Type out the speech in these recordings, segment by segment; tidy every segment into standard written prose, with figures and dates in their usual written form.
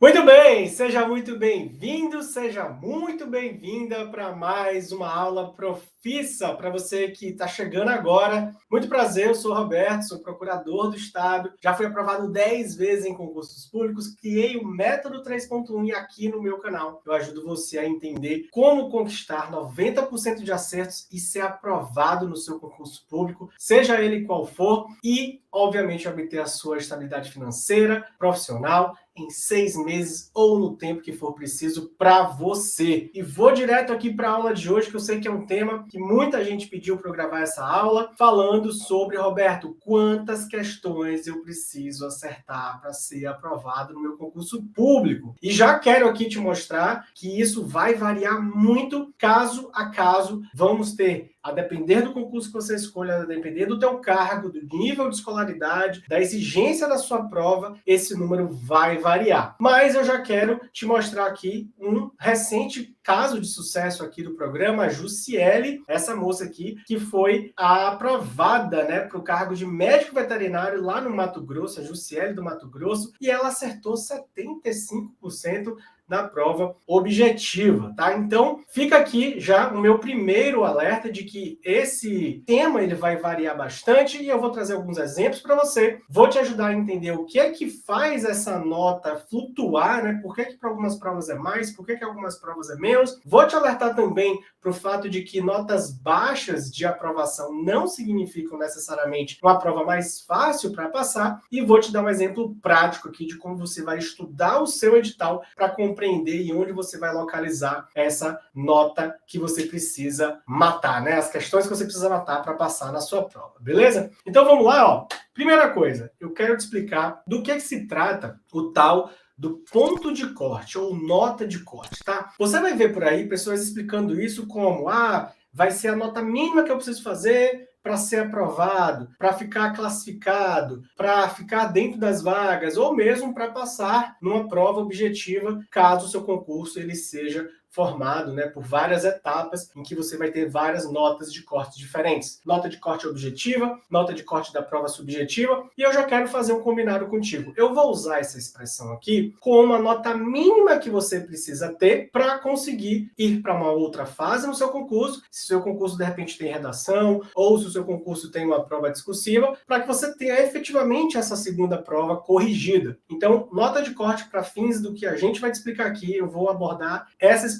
Muito bem, seja muito bem-vindo, seja muito bem-vinda para mais uma aula profissa para você que está chegando agora. Muito prazer, eu sou o Roberto, sou procurador do Estado, já fui aprovado 10 vezes em concursos públicos, criei o Método 3.1 e aqui no meu canal eu ajudo você a entender como conquistar 90% de acertos e ser aprovado no seu concurso público, seja ele qual for, e, obviamente, obter a sua estabilidade financeira, profissional, em 6 meses ou no tempo que for preciso para você. E vou direto aqui para a aula de hoje, que eu sei que é um tema que muita gente pediu para eu gravar essa aula, falando sobre, Roberto, quantas questões eu preciso acertar para ser aprovado no meu concurso público. E já quero aqui te mostrar que isso vai variar muito caso a caso. Vamos ter, a depender do concurso que você escolha, a depender do teu cargo, do nível de escolaridade, da exigência da sua prova, esse número vai variar. Mas eu já quero te mostrar aqui um recente caso de sucesso aqui do programa, a Jussiele, essa moça aqui, que foi aprovada, para o cargo de médico veterinário lá no Mato Grosso, a Jussiele do Mato Grosso, e ela acertou 75% na prova objetiva, tá? Então, fica aqui já o meu primeiro alerta de que esse tema ele vai variar bastante e eu vou trazer alguns exemplos para você. Vou te ajudar a entender o que é que faz essa nota flutuar, Por que para algumas provas é mais, por que algumas provas é menos. Vou te alertar também para o fato de que notas baixas de aprovação não significam necessariamente uma prova mais fácil para passar e vou te dar um exemplo prático aqui de como você vai estudar o seu edital para compreender e onde você vai localizar essa nota que você precisa matar, As questões que você precisa matar para passar na sua prova, beleza? Então vamos lá, Primeira coisa, eu quero te explicar do que se trata o tal do ponto de corte ou nota de corte, tá? Você vai ver por aí pessoas explicando isso como, vai ser a nota mínima que eu preciso fazer para ser aprovado, para ficar classificado, para ficar dentro das vagas, ou mesmo para passar numa prova objetiva, caso o seu concurso ele seja formado por várias etapas em que você vai ter várias notas de corte diferentes. Nota de corte objetiva, nota de corte da prova subjetiva, e eu já quero fazer um combinado contigo. Eu vou usar essa expressão aqui como a nota mínima que você precisa ter para conseguir ir para uma outra fase no seu concurso, se o seu concurso de repente tem redação, ou se o seu concurso tem uma prova discursiva, para que você tenha efetivamente essa segunda prova corrigida. Então, nota de corte para fins do que a gente vai te explicar aqui, eu vou abordar essa expressão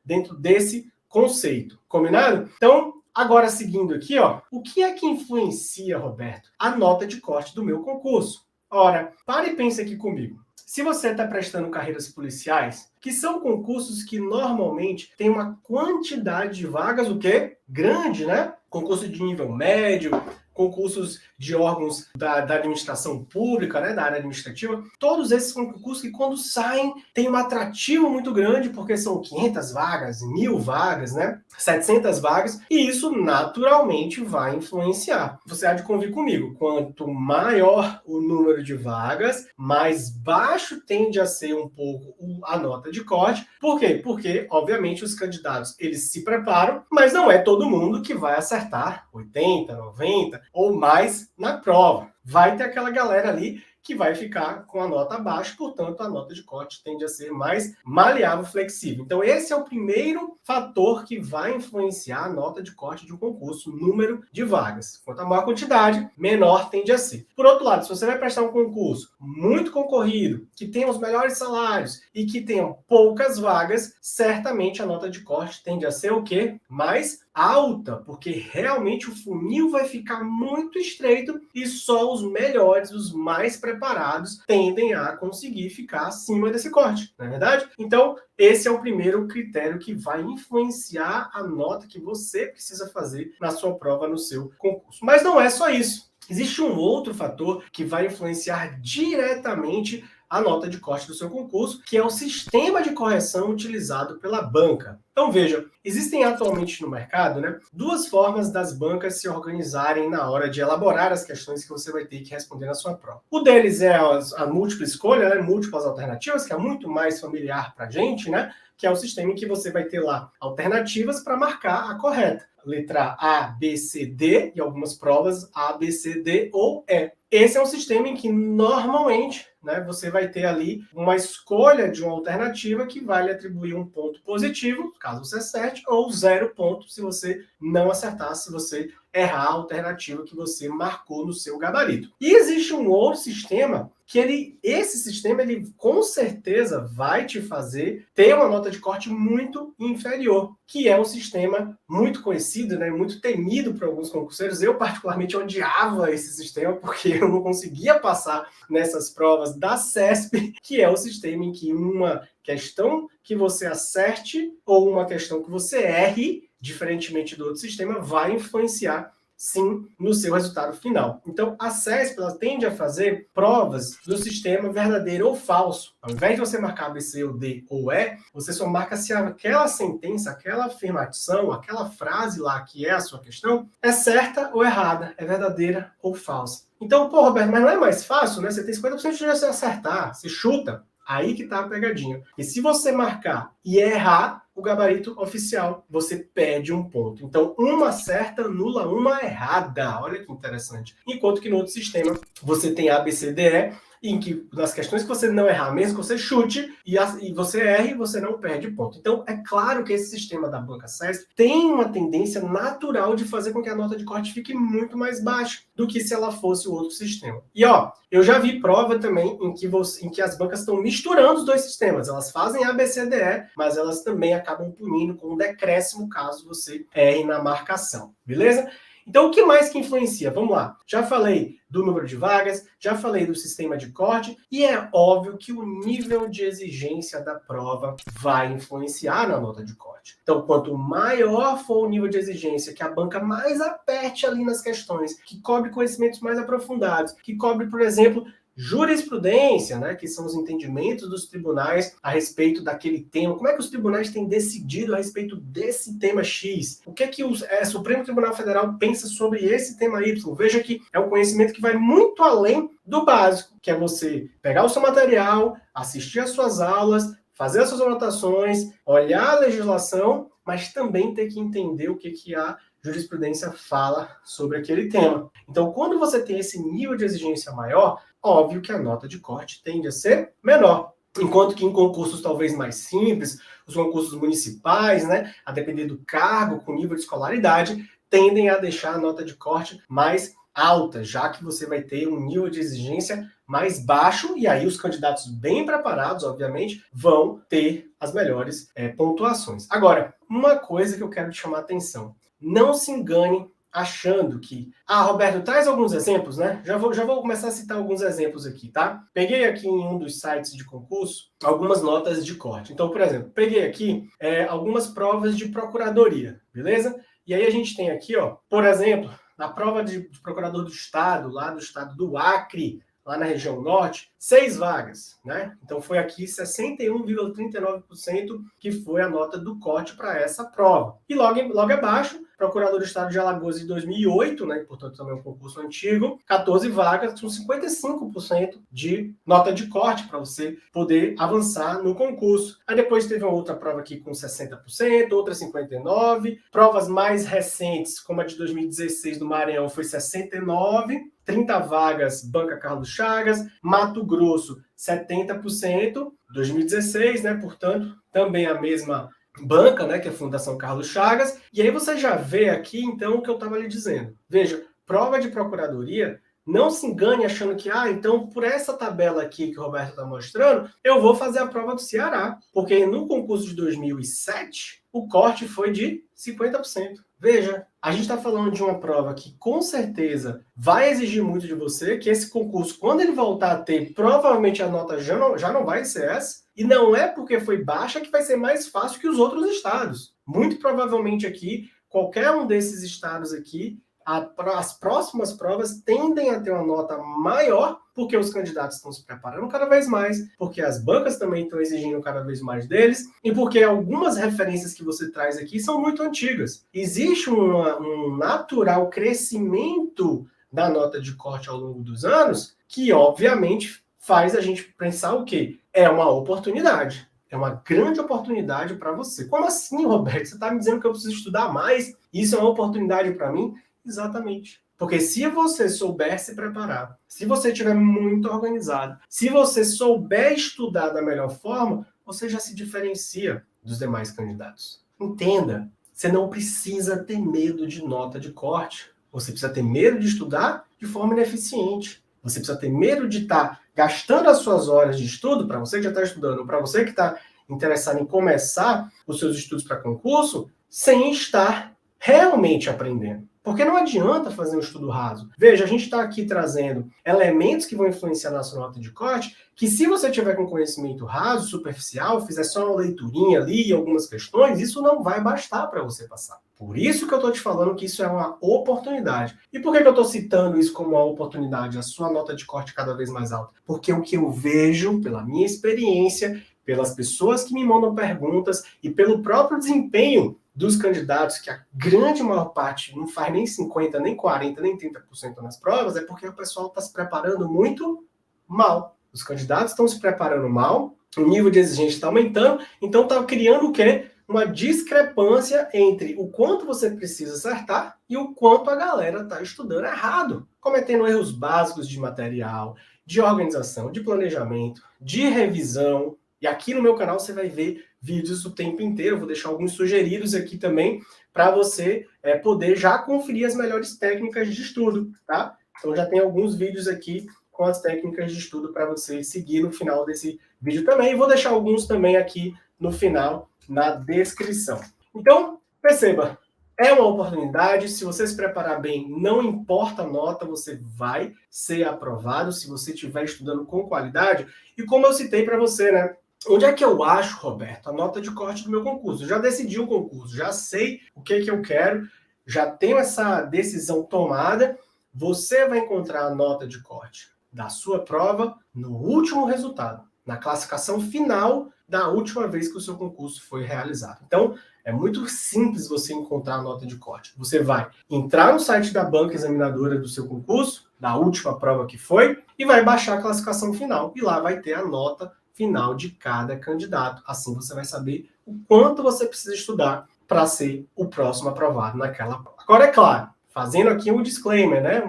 dentro desse conceito. Combinado? Então, agora seguindo aqui, o que é que influencia, Roberto, a nota de corte do meu concurso? Ora, pare e pense aqui comigo. Se você está prestando carreiras policiais, que são concursos que normalmente têm uma quantidade de vagas, o quê? Grande, Concurso de nível médio, concursos de órgãos da administração pública, da área administrativa, todos esses são concursos que quando saem tem um atrativo muito grande, porque são 500 vagas, 1.000 vagas, 700 vagas, e isso naturalmente vai influenciar. Você há de convir comigo, quanto maior o número de vagas, mais baixo tende a ser um pouco a nota de corte. Por quê? Porque, obviamente, os candidatos, eles se preparam, mas não é todo mundo que vai acertar 80, 90 ou mais na prova. Vai ter aquela galera ali que vai ficar com a nota abaixo, portanto, a nota de corte tende a ser mais maleável, flexível. Então, esse é o primeiro fator que vai influenciar a nota de corte de um concurso, número de vagas. Quanto a maior quantidade, menor tende a ser. Por outro lado, se você vai prestar um concurso muito concorrido, que tenha os melhores salários e que tenha poucas vagas, certamente a nota de corte tende a ser o quê? Mais alta, porque realmente o funil vai ficar muito estreito e só os melhores, os mais preparados, tendem a conseguir ficar acima desse corte, não é verdade? Então, esse é o primeiro critério que vai influenciar a nota que você precisa fazer na sua prova, no seu concurso. Mas não é só isso. Existe um outro fator que vai influenciar diretamente a nota de corte do seu concurso, que é o sistema de correção utilizado pela banca. Então veja, existem atualmente no mercado duas formas das bancas se organizarem na hora de elaborar as questões que você vai ter que responder na sua prova. O deles é a múltipla escolha, múltiplas alternativas, que é muito mais familiar para a gente, que é o sistema em que você vai ter lá alternativas para marcar a correta. Letra A, B, C, D, e algumas provas A, B, C, D ou E. Esse é um sistema em que normalmente né, você vai ter ali uma escolha de uma alternativa que vai lhe atribuir um ponto positivo, caso você acerte, ou 0 ponto se você não acertar, se você errar a alternativa que você marcou no seu gabarito. E existe um outro sistema que esse sistema com certeza vai te fazer ter uma nota de corte muito inferior, que é um sistema muito conhecido, né, muito temido por alguns concurseiros. Eu particularmente odiava esse sistema porque eu não conseguia passar nessas provas da CESP, que é o sistema em que uma questão que você acerte ou uma questão que você erre, diferentemente do outro sistema, vai influenciar sim no seu resultado final. Então, a CESP ela tende a fazer provas do sistema verdadeiro ou falso. Ao invés de você marcar B, C, ou D ou E, você só marca se aquela sentença, aquela afirmação, aquela frase lá que é a sua questão, é certa ou errada, é verdadeira ou falsa. Então, pô, Roberto, mas não é mais fácil, né? Você tem 50% de chance de acertar, você chuta. Aí que tá a pegadinha. E se você marcar e errar o gabarito oficial, você perde um ponto. Então, uma certa anula uma errada. Olha que interessante. Enquanto que no outro sistema, você tem A, B, C, D, E, em que nas questões que você não errar, mesmo que você chute e você erre, você não perde ponto. Então, é claro que esse sistema da banca CESP tem uma tendência natural de fazer com que a nota de corte fique muito mais baixa do que se ela fosse o outro sistema. E ó, eu já vi prova também em que as bancas estão misturando os dois sistemas. Elas fazem A, B, C, D, E, mas elas também acabam punindo com um decréscimo caso você erre na marcação. Beleza? Então, o que mais que influencia? Vamos lá. Já falei do número de vagas, já falei do sistema de corte, e é óbvio que o nível de exigência da prova vai influenciar na nota de corte. Então, quanto maior for o nível de exigência, que a banca mais aperte ali nas questões, que cobre conhecimentos mais aprofundados, que cobre, por exemplo, jurisprudência, né, que são os entendimentos dos tribunais a respeito daquele tema. Como é que os tribunais têm decidido a respeito desse tema X? O que é que o Supremo Tribunal Federal pensa sobre esse tema Y? Veja que é um conhecimento que vai muito além do básico, que é você pegar o seu material, assistir às suas aulas, fazer as suas anotações, olhar a legislação, mas também ter que entender o que a jurisprudência fala sobre aquele tema. Então, quando você tem esse nível de exigência maior, óbvio que a nota de corte tende a ser menor. Enquanto que em concursos talvez mais simples, os concursos municipais, né, a depender do cargo, com nível de escolaridade, tendem a deixar a nota de corte mais alta, já que você vai ter um nível de exigência mais baixo, e aí os candidatos bem preparados, obviamente, vão ter as melhores pontuações. Agora, uma coisa que eu quero te chamar a atenção, não se engane achando que... Roberto, traz alguns exemplos, né? Já vou começar a citar alguns exemplos aqui, tá? Peguei aqui em um dos sites de concurso algumas notas de corte. Então, por exemplo, peguei aqui algumas provas de procuradoria, beleza? E aí a gente tem aqui, ó, por exemplo, na prova de procurador do estado, lá do estado do Acre, lá na região norte, 6 vagas, né? Então foi aqui 61,39% que foi a nota do corte para essa prova. E logo abaixo, procurador do estado de Alagoas de 2008, né? Portanto também é um concurso antigo, 14 vagas, com 55% de nota de corte para você poder avançar no concurso. Aí depois teve uma outra prova aqui com 60%, outra 59%. Provas mais recentes, como a de 2016 do Maranhão, foi 69%. 30 vagas, Banca Carlos Chagas, Mato Grosso, 70%, 2016, né? Portanto, também a mesma banca, né? Que é a Fundação Carlos Chagas. E aí você já vê aqui, então, o que eu estava lhe dizendo. Veja, prova de procuradoria, não se engane achando que, então, por essa tabela aqui que o Roberto está mostrando, eu vou fazer a prova do Ceará. Porque no concurso de 2007, o corte foi de 50%. Veja, a gente está falando de uma prova que com certeza vai exigir muito de você, que esse concurso, quando ele voltar a ter, provavelmente a nota já não vai ser essa, e não é porque foi baixa que vai ser mais fácil que os outros estados. Muito provavelmente aqui, qualquer um desses estados aqui, as próximas provas tendem a ter uma nota maior, porque os candidatos estão se preparando cada vez mais, porque as bancas também estão exigindo cada vez mais deles, e porque algumas referências que você traz aqui são muito antigas. Existe um natural crescimento da nota de corte ao longo dos anos, que obviamente faz a gente pensar o quê? É uma oportunidade. É uma grande oportunidade para você. Como assim, Roberto? Você está me dizendo que eu preciso estudar mais? Isso é uma oportunidade para mim? Exatamente. Porque se você souber se preparar, se você estiver muito organizado, se você souber estudar da melhor forma, você já se diferencia dos demais candidatos. Entenda, você não precisa ter medo de nota de corte. Você precisa ter medo de estudar de forma ineficiente. Você precisa ter medo de estar gastando as suas horas de estudo, para você que já está estudando, para você que está interessado em começar os seus estudos para concurso, sem estar realmente aprendendo. Porque não adianta fazer um estudo raso. Veja, a gente está aqui trazendo elementos que vão influenciar na sua nota de corte, que se você tiver com conhecimento raso, superficial, fizer só uma leiturinha ali e algumas questões, isso não vai bastar para você passar. Por isso que eu estou te falando que isso é uma oportunidade. E por que eu estou citando isso como uma oportunidade, a sua nota de corte cada vez mais alta? Porque o que eu vejo, pela minha experiência, pelas pessoas que me mandam perguntas e pelo próprio desempenho dos candidatos, que a grande maior parte não faz nem 50%, nem 40%, nem 30% nas provas, é porque o pessoal está se preparando muito mal. Os candidatos estão se preparando mal, o nível de exigência está aumentando, então está criando o quê? Uma discrepância entre o quanto você precisa acertar e o quanto a galera está estudando errado, cometendo erros básicos de material, de organização, de planejamento, de revisão. E aqui no meu canal você vai ver vídeos o tempo inteiro. Eu vou deixar alguns sugeridos aqui também para você poder já conferir as melhores técnicas de estudo, tá? Então já tem alguns vídeos aqui com as técnicas de estudo para você seguir no final desse vídeo também. E vou deixar alguns também aqui no final, na descrição. Então, perceba, é uma oportunidade. Se você se preparar bem, não importa a nota, você vai ser aprovado se você estiver estudando com qualidade. E como eu citei para você, né? Onde é que eu acho, Roberto, a nota de corte do meu concurso? Eu já decidi o concurso, já sei o que eu quero, já tenho essa decisão tomada. Você vai encontrar a nota de corte da sua prova no último resultado, na classificação final da última vez que o seu concurso foi realizado. Então, é muito simples você encontrar a nota de corte. Você vai entrar no site da banca examinadora do seu concurso, da última prova que foi, e vai baixar a classificação final. E lá vai ter a nota final de cada candidato. Assim você vai saber o quanto você precisa estudar para ser o próximo aprovado naquela prova. Agora, é claro, fazendo aqui um disclaimer, né?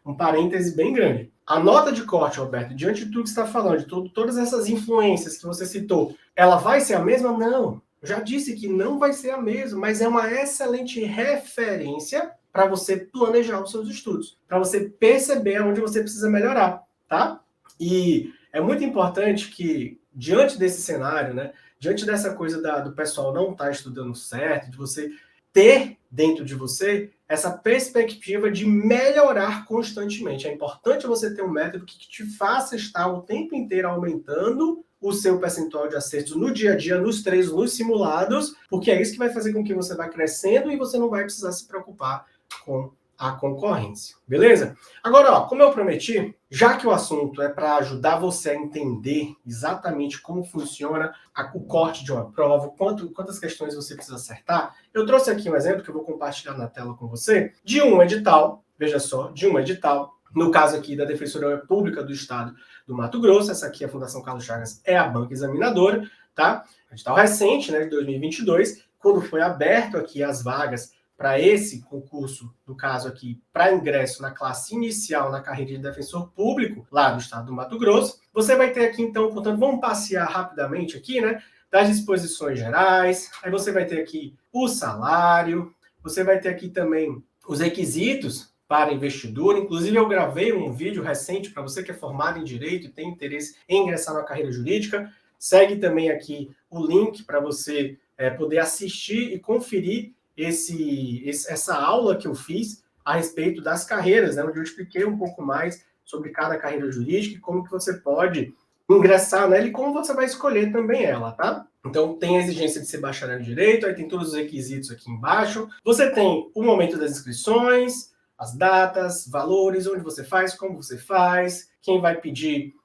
Um parêntese bem grande. A nota de corte, Roberto, diante de tudo que você está falando, de todas essas influências que você citou, ela vai ser a mesma? Não. Eu já disse que não vai ser a mesma, mas é uma excelente referência para você planejar os seus estudos, para você perceber onde você precisa melhorar, tá? E é muito importante que, diante desse cenário, né, diante dessa coisa do pessoal não estar estudando certo, de você ter dentro de você essa perspectiva de melhorar constantemente. É importante você ter um método que te faça estar o tempo inteiro aumentando o seu percentual de acertos no dia a dia, nos treinos, nos simulados, porque é isso que vai fazer com que você vá crescendo e você não vai precisar se preocupar com a concorrência, beleza? Agora, ó, como eu prometi, já que o assunto é para ajudar você a entender exatamente como funciona o corte de uma prova, quantas questões você precisa acertar, eu trouxe aqui um exemplo que eu vou compartilhar na tela com você, de um edital, veja só, de um edital, no caso aqui da Defensoria Pública do Estado do Mato Grosso, essa aqui, a Fundação Carlos Chagas, é a banca examinadora, tá? Edital recente, né, de 2022, quando foi aberto aqui as vagas para esse concurso, no caso aqui, para ingresso na classe inicial na carreira de defensor público, lá do estado do Mato Grosso, você vai ter aqui, então, portanto, vamos passear rapidamente aqui, né, das disposições gerais, aí você vai ter aqui o salário, você vai ter aqui também os requisitos para investidor, inclusive eu gravei um vídeo recente para você que é formado em Direito e tem interesse em ingressar na carreira jurídica, segue também aqui o link para você poder assistir e conferir essa aula que eu fiz a respeito das carreiras, né, onde eu expliquei um pouco mais sobre cada carreira jurídica e como que você pode ingressar nela e como você vai escolher também ela, tá? Então tem a exigência de ser bacharel em Direito, aí tem todos os requisitos aqui embaixo. Você tem o momento das inscrições, as datas, valores, onde você faz, como você faz, quem vai pedir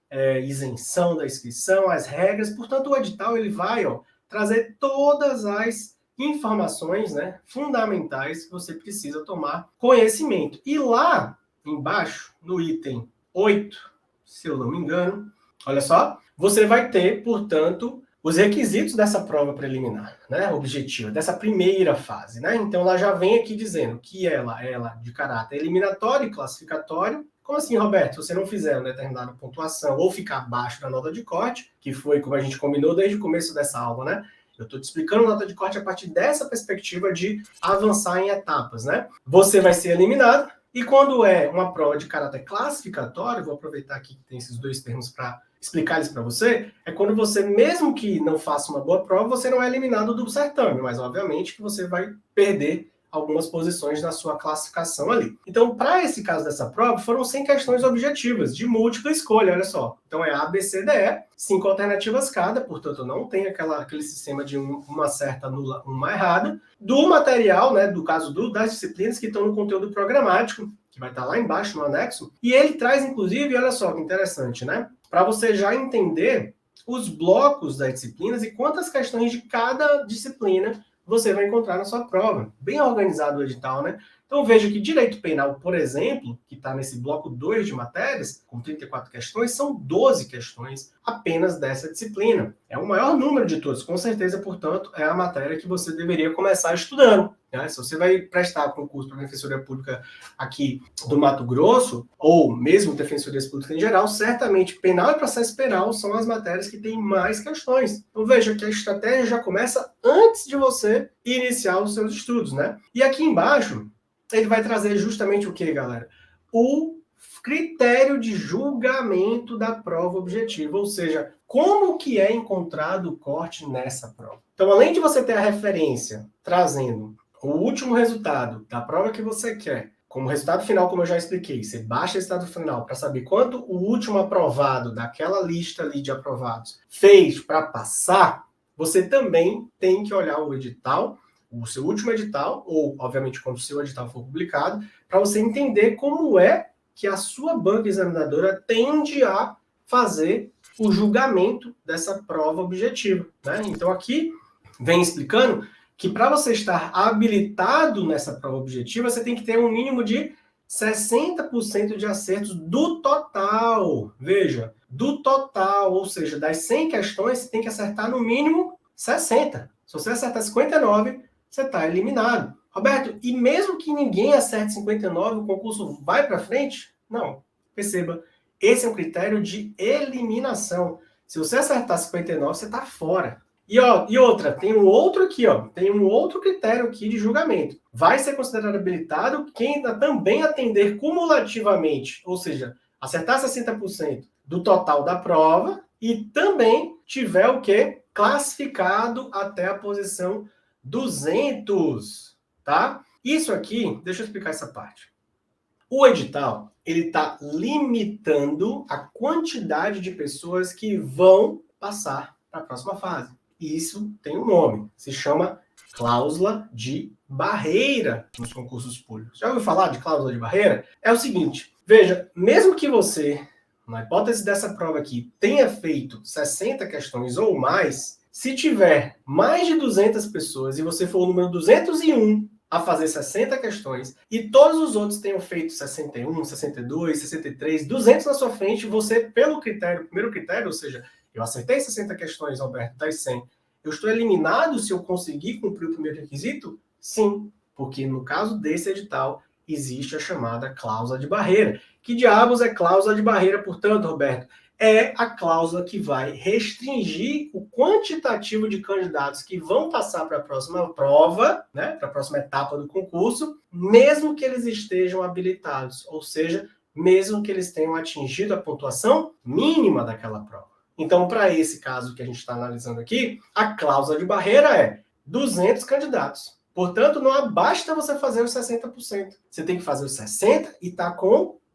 isenção da inscrição, as regras. Portanto, o edital ele vai trazer todas as informações, né, fundamentais que você precisa tomar conhecimento. E lá embaixo, no item 8, se eu não me engano, olha só, você vai ter, portanto, os requisitos dessa prova preliminar, né, objetiva, dessa primeira fase, né? Então ela já vem aqui dizendo que ela de caráter eliminatório e classificatório. Como assim, Roberto? Se você não fizer uma determinada pontuação ou ficar abaixo da nota de corte, que foi como a gente combinou desde o começo dessa aula, né? Eu estou te explicando nota de corte a partir dessa perspectiva de avançar em etapas, né? Você vai ser eliminado, e quando é uma prova de caráter classificatório, vou aproveitar aqui que tem esses dois termos para explicar isso para você, é quando você, mesmo que não faça uma boa prova, você não é eliminado do certame, mas obviamente que você vai perder algumas posições na sua classificação ali. Então, para esse caso dessa prova, foram 100 questões objetivas, de múltipla escolha, olha só. Então, é A, B, C, D, E, 5 alternativas cada, portanto, não tem aquele sistema de uma certa nula, uma errada. Do material, né, do caso das disciplinas que estão no conteúdo programático, que vai estar lá embaixo no anexo, e ele traz, inclusive, olha só que interessante, né? Para você já entender os blocos das disciplinas e quantas questões de cada disciplina você vai encontrar na sua prova. Bem organizado o edital, né? Então veja que direito penal, por exemplo, que está nesse bloco 2 de matérias, com 34 questões, são 12 questões apenas dessa disciplina. É o maior número de todos, com certeza, portanto, é a matéria que você deveria começar estudando. Né? Se você vai prestar concurso para a Defensoria Pública aqui do Mato Grosso, ou mesmo Defensorias Públicas em geral, certamente penal e processo penal são as matérias que têm mais questões. Então veja que a estratégia já começa antes de você iniciar os seus estudos, né? E aqui embaixo, ele vai trazer justamente o que, galera? O critério de julgamento da prova objetiva, ou seja, como que é encontrado o corte nessa prova. Então, além de você ter a referência trazendo o último resultado da prova que você quer, como resultado final, como eu já expliquei, você baixa o resultado final para saber quanto o último aprovado daquela lista ali de aprovados fez para passar, você também tem que olhar o edital, o seu último edital, ou, obviamente, quando o seu edital for publicado, para você entender como é que a sua banca examinadora tende a fazer o julgamento dessa prova objetiva. Né? Então, aqui vem explicando que para você estar habilitado nessa prova objetiva, você tem que ter um mínimo de 60% de acertos do total. Veja, do total, ou seja, das 100 questões, você tem que acertar no mínimo 60. Se você acertar 59, você está eliminado. Roberto, e mesmo que ninguém acerte 59, o concurso vai para frente? Não. Perceba, esse é um critério de eliminação. Se você acertar 59, você está fora. E outra, tem um outro aqui, tem um outro critério aqui de julgamento. Vai ser considerado habilitado quem também atender cumulativamente, ou seja, acertar 60% do total da prova e também tiver o quê? Classificado até a posição 200, tá? Isso aqui, deixa eu explicar essa parte. O edital, ele está limitando a quantidade de pessoas que vão passar para a próxima fase. E isso tem um nome, se chama cláusula de barreira nos concursos públicos. Já ouviu falar de cláusula de barreira? É o seguinte, veja, mesmo que você, na hipótese dessa prova aqui, tenha feito 60 questões ou mais, se tiver mais de 200 pessoas e você for o número 201 a fazer 60 questões e todos os outros tenham feito 61, 62, 63, 200 na sua frente, você, pelo critério, primeiro critério, ou seja, eu acertei 60 questões, Alberto, das 100, eu estou eliminado se eu conseguir cumprir o primeiro requisito? Sim, porque no caso desse edital, existe a chamada cláusula de barreira. Que diabos é cláusula de barreira, portanto, Roberto? É a cláusula que vai restringir o quantitativo de candidatos que vão passar para a próxima prova, né, para a próxima etapa do concurso, mesmo que eles estejam habilitados, ou seja, mesmo que eles tenham atingido a pontuação mínima daquela prova. Então, para esse caso que a gente está analisando aqui, a cláusula de barreira é 200 candidatos. Portanto, não basta você fazer os 60%. Você tem que fazer os 60% e estar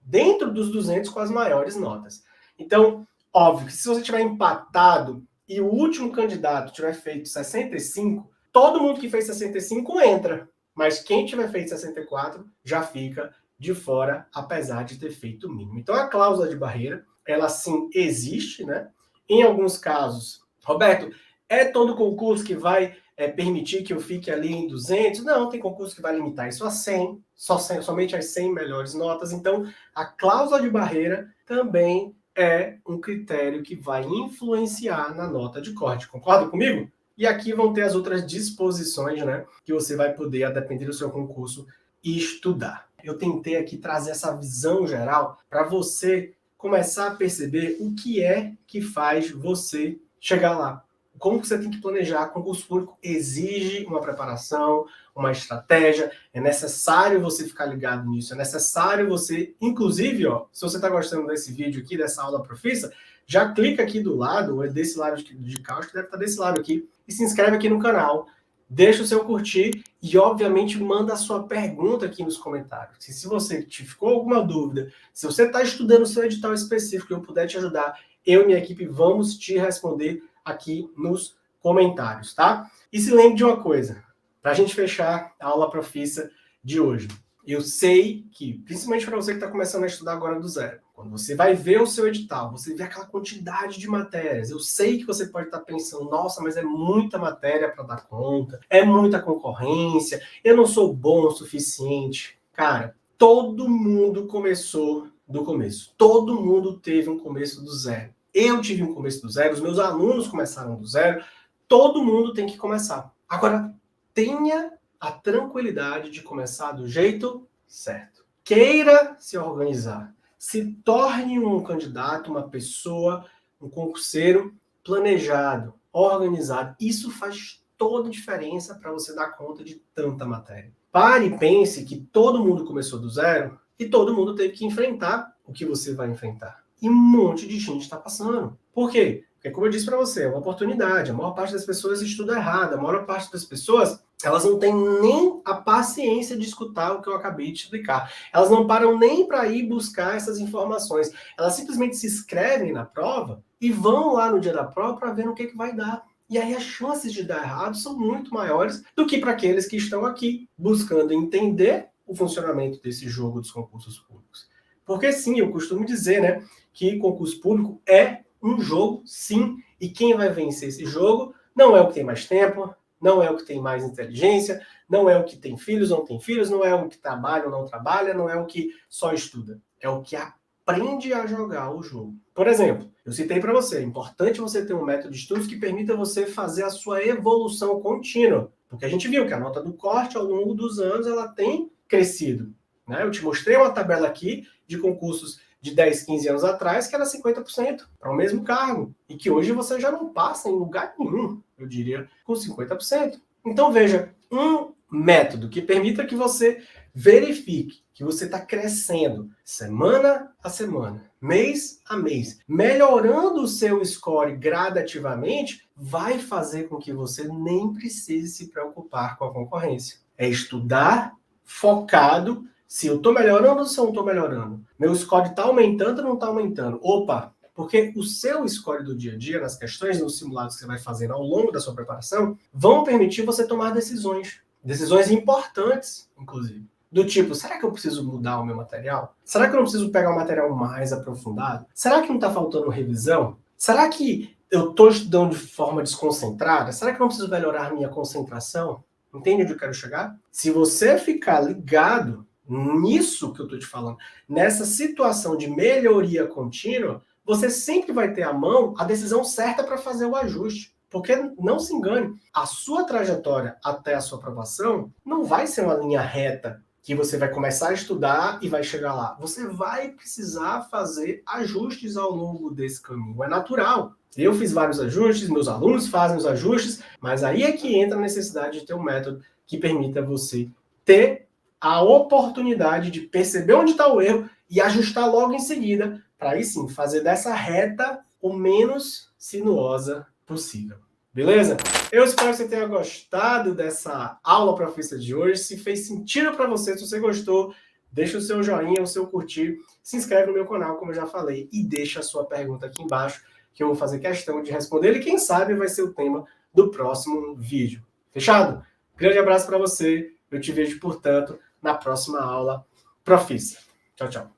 dentro dos 200 com as maiores notas. Então, óbvio que se você tiver empatado e o último candidato tiver feito 65, todo mundo que fez 65 entra. Mas quem tiver feito 64 já fica de fora, apesar de ter feito o mínimo. Então, a cláusula de barreira, ela sim existe, né? Em alguns casos, Roberto, é todo concurso que vai permitir que eu fique ali em 200? Não, tem concurso que vai limitar isso a 100, somente as 100 melhores notas. Então, a cláusula de barreira também é um critério que vai influenciar na nota de corte. Concorda comigo? E aqui vão ter as outras disposições, né, que você vai poder, a depender do seu concurso, estudar. Eu tentei aqui trazer essa visão geral para você começar a perceber o que é que faz você chegar lá. Como que você tem que planejar. Concurso público exige uma preparação, uma estratégia, é necessário você ficar ligado nisso, é necessário você, inclusive, ó, se você está gostando desse vídeo aqui, dessa aula profissa, já clica aqui do lado, ou é desse lado de cá, acho que deve estar desse lado aqui, e se inscreve aqui no canal, deixa o seu curtir e, obviamente, manda a sua pergunta aqui nos comentários. Se você ficou alguma dúvida, se você está estudando o seu edital específico e eu puder te ajudar, eu e minha equipe vamos te responder aqui nos comentários, tá? E se lembre de uma coisa, para a gente fechar a aula profissa de hoje. Eu sei que, principalmente para você que está começando a estudar agora do zero, quando você vai ver o seu edital, você vê aquela quantidade de matérias, eu sei que você pode estar pensando, nossa, mas é muita matéria para dar conta, é muita concorrência, eu não sou bom o suficiente. Cara, todo mundo começou do começo. Todo mundo teve um começo do zero. Eu tive um começo do zero, os meus alunos começaram do zero, todo mundo tem que começar. Agora, tenha a tranquilidade de começar do jeito certo. Queira se organizar. Se torne um candidato, uma pessoa, um concurseiro planejado, organizado. Isso faz toda a diferença para você dar conta de tanta matéria. Pare e pense que todo mundo começou do zero e todo mundo teve que enfrentar o que você vai enfrentar. E um monte de gente está passando. Por quê? Porque, como eu disse para você, é uma oportunidade. A maior parte das pessoas estuda errado. A maior parte das pessoas, elas não têm nem a paciência de escutar o que eu acabei de explicar. Elas não param nem para ir buscar essas informações. Elas simplesmente se inscrevem na prova e vão lá no dia da prova para ver o que vai dar. E aí as chances de dar errado são muito maiores do que para aqueles que estão aqui buscando entender o funcionamento desse jogo dos concursos públicos. Porque sim, eu costumo dizer, né, que concurso público é um jogo, sim, e quem vai vencer esse jogo não é o que tem mais tempo, não é o que tem mais inteligência, não é o que tem filhos ou não tem filhos, não é o que trabalha ou não trabalha, não é o que só estuda, é o que aprende a jogar o jogo. Por exemplo, eu citei para você, é importante você ter um método de estudos que permita você fazer a sua evolução contínua, porque a gente viu que a nota do corte ao longo dos anos ela tem crescido. Né? Eu te mostrei uma tabela aqui de concursos de 10, 15 anos atrás, que era 50% para o mesmo cargo, e que hoje você já não passa em lugar nenhum, eu diria, com 50%. Então, veja, um método que permita que você verifique que você está crescendo semana a semana, mês a mês, melhorando o seu score gradativamente, vai fazer com que você nem precise se preocupar com a concorrência. É estudar focado se eu estou melhorando ou se eu não estou melhorando. Meu score está aumentando ou não está aumentando? Opa! Porque o seu score do dia a dia, nas questões, nos simulados que você vai fazendo ao longo da sua preparação, vão permitir você tomar decisões. Decisões importantes, inclusive. Do tipo, será que eu preciso mudar o meu material? Será que eu não preciso pegar um material mais aprofundado? Será que não está faltando revisão? Será que eu estou estudando de forma desconcentrada? Será que eu não preciso melhorar minha concentração? Entende onde eu quero chegar? Se você ficar ligado nisso que eu estou te falando, nessa situação de melhoria contínua, você sempre vai ter à mão a decisão certa para fazer o ajuste. Porque, não se engane, a sua trajetória até a sua aprovação não vai ser uma linha reta que você vai começar a estudar e vai chegar lá. Você vai precisar fazer ajustes ao longo desse caminho. É natural. Eu fiz vários ajustes, meus alunos fazem os ajustes, mas aí é que entra a necessidade de ter um método que permita você ter a oportunidade de perceber onde está o erro e ajustar logo em seguida, para aí sim fazer dessa reta o menos sinuosa possível. Beleza? Eu espero que você tenha gostado dessa aula profissa de hoje. Se fez sentido para você, se você gostou, deixa o seu joinha, o seu curtir, se inscreve no meu canal, como eu já falei, e deixa a sua pergunta aqui embaixo, que eu vou fazer questão de responder, e quem sabe vai ser o tema do próximo vídeo. Fechado? Grande abraço para você, eu te vejo, portanto, na próxima aula profissa. Tchau, tchau.